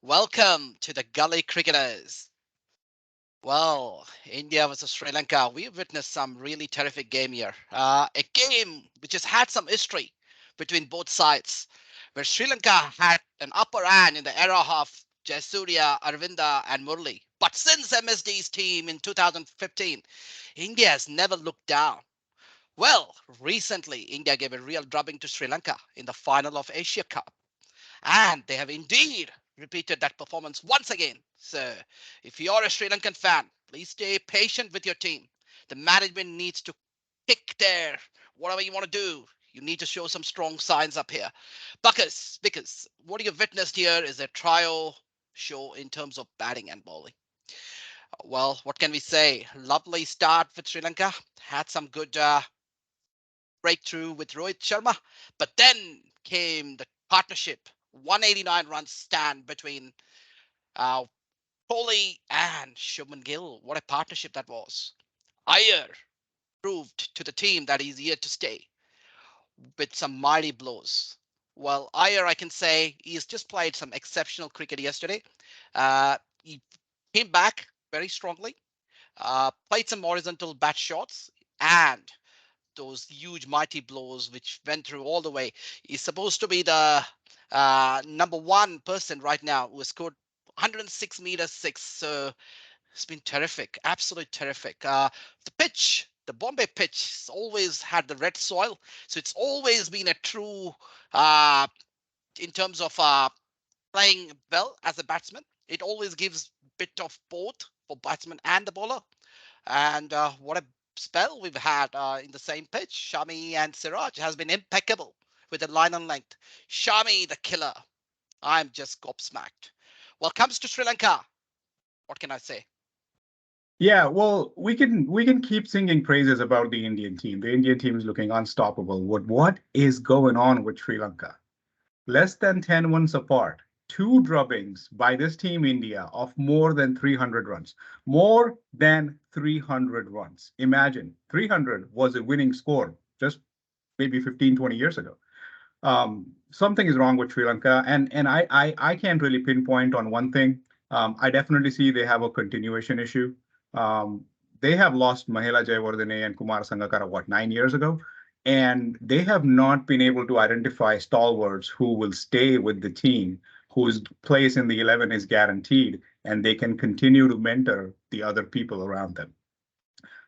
Welcome to the Gully Cricketers. Well, India versus Sri Lanka. We've witnessed some really terrific game here. A game which has had some history between both sides, where Sri Lanka had an upper hand in the era of Jayasuriya, Arvinda, and Murli. But since MSD's team in 2015, India has never looked down. Well, recently, India gave a real drubbing to Sri Lanka in the final of Asia Cup. And they have indeed repeated that performance once again. So, if you're a Sri Lankan fan, please stay patient with your team. The management needs to kick their whatever you want to do. You need to show some strong signs up here. Because what you've witnessed here is a trial show in terms of batting and bowling. Well, what can we say? Lovely start with Sri Lanka. Had some good breakthrough with Rohit Sharma. But then came the partnership, 189 run stand between uh, Kohli and Shubman Gill. What a partnership that was. Iyer proved to the team that he's here to stay with some mighty blows. Well, Iyer, I can say he's just played some exceptional cricket yesterday. He came back very strongly, played some horizontal bat shots, and those huge mighty blows which went through all the way. He's supposed to be the number one person right now who has scored 106 meters six. So it's been terrific, absolutely terrific. The pitch, the Bombay pitch, has always had the red soil, so it's always been a true uh, in terms of playing well as a batsman. It always gives bit of both for batsman and the bowler. And what a spell we've had in the same pitch. Shami and Siraj has been impeccable with the line on length. Shami, the killer. I'm just gobsmacked. Well, comes to Sri Lanka. What can I say? Yeah, well, we can keep singing praises about the Indian team. The Indian team is looking unstoppable. What is going on with Sri Lanka? Less than 10 ones apart. Two drubbings by this team India of more than 300 runs. More than 300 runs. Imagine 300 was a winning score just maybe 15, 20 years ago. Something is wrong with Sri Lanka, and I can't really pinpoint on one thing. I definitely see they have a continuation issue. Um, they have lost Mahela Jayawardene and Kumar Sangakkara, what, 9 years ago? And they have not been able to identify stalwarts who will stay with the team, whose place in the 11 is guaranteed, and they can continue to mentor the other people around them.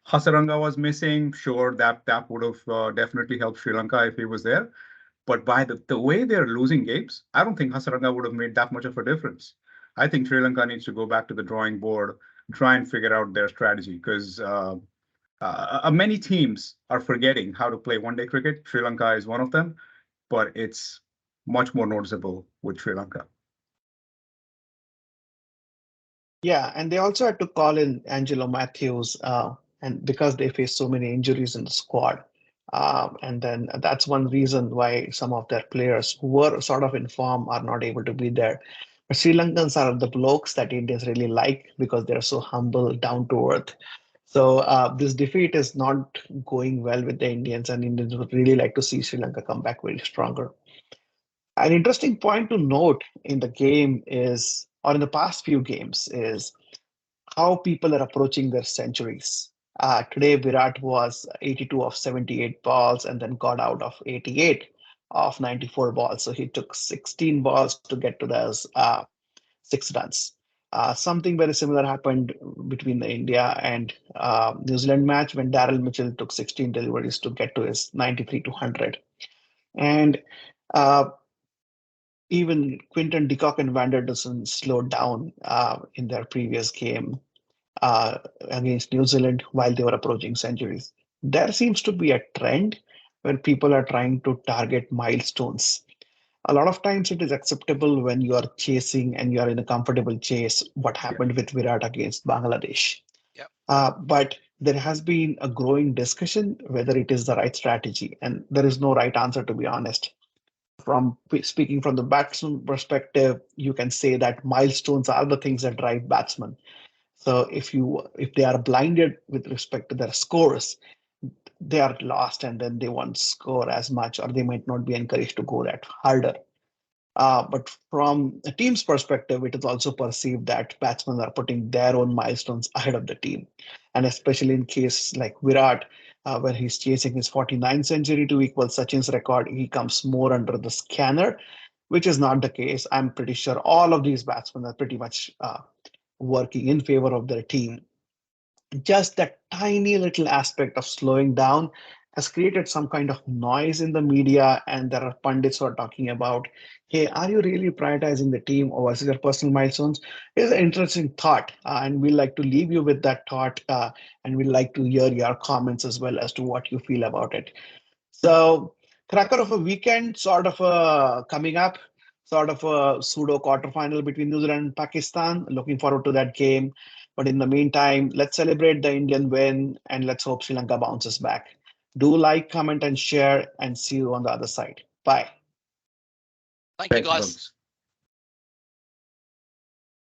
Hasaranga was missing. Sure, that would have definitely helped Sri Lanka if he was there. But by the way they're losing games, I don't think Hasaranga would have made that much of a difference. I think Sri Lanka needs to go back to the drawing board, try and figure out their strategy because many teams are forgetting how to play one-day cricket. Sri Lanka is one of them, but it's much more noticeable with Sri Lanka. Yeah, and they also had to call in Angelo Matthews, and because they faced so many injuries in the squad. And then that's one reason why some of their players who were sort of in form are not able to be there. But Sri Lankans are the blokes that Indians really like because they're so humble, down to earth. So this defeat is not going well with the Indians, and Indians would really like to see Sri Lanka come back very stronger. An interesting point to note in the game is, or in the past few games, is how people are approaching their centuries. Today, Virat was 82 of 78 balls and then got out of 88 of 94 balls. So he took 16 balls to get to those 6 runs. Something very similar happened between the India and New Zealand match when Daryl Mitchell took 16 deliveries to get to his 93 to 100. And uh, even Quinton de Kock and Vanderdussen slowed down in their previous game uh, against New Zealand while they were approaching centuries. There seems to be a trend where people are trying to target milestones. A lot of times it is acceptable when you are chasing and you are in a comfortable chase, what Yeah. happened with Virat against Bangladesh. Yep. But there has been a growing discussion whether it is the right strategy, and there is no right answer, to be honest. From speaking from the batsman perspective, you can say that milestones are the things that drive batsmen. So if they are blinded with respect to their scores, they are lost and then they won't score as much, or they might not be encouraged to go that harder. But from a team's perspective, it is also perceived that batsmen are putting their own milestones ahead of the team. And especially in case like Virat, where he's chasing his 49th century to equal Sachin's record, he comes more under the scanner, which is not the case. I'm pretty sure all of these batsmen are pretty much working in favor of their team. Just that tiny little aspect of slowing down has created some kind of noise in the media, and there are pundits who are talking about, hey, are you really prioritizing the team or versus your personal milestones? It's an interesting thought, and we'd like to leave you with that thought, and we'd like to hear your comments as well as to what you feel about it. So, cracker of a weekend, sort of coming up, sort of a pseudo quarterfinal between New Zealand and Pakistan. Looking forward to that game. But in the meantime, let's celebrate the Indian win and let's hope Sri Lanka bounces back. Do like, comment, and share, and see you on the other side. Bye. Thank you, Thank you, guys. folks.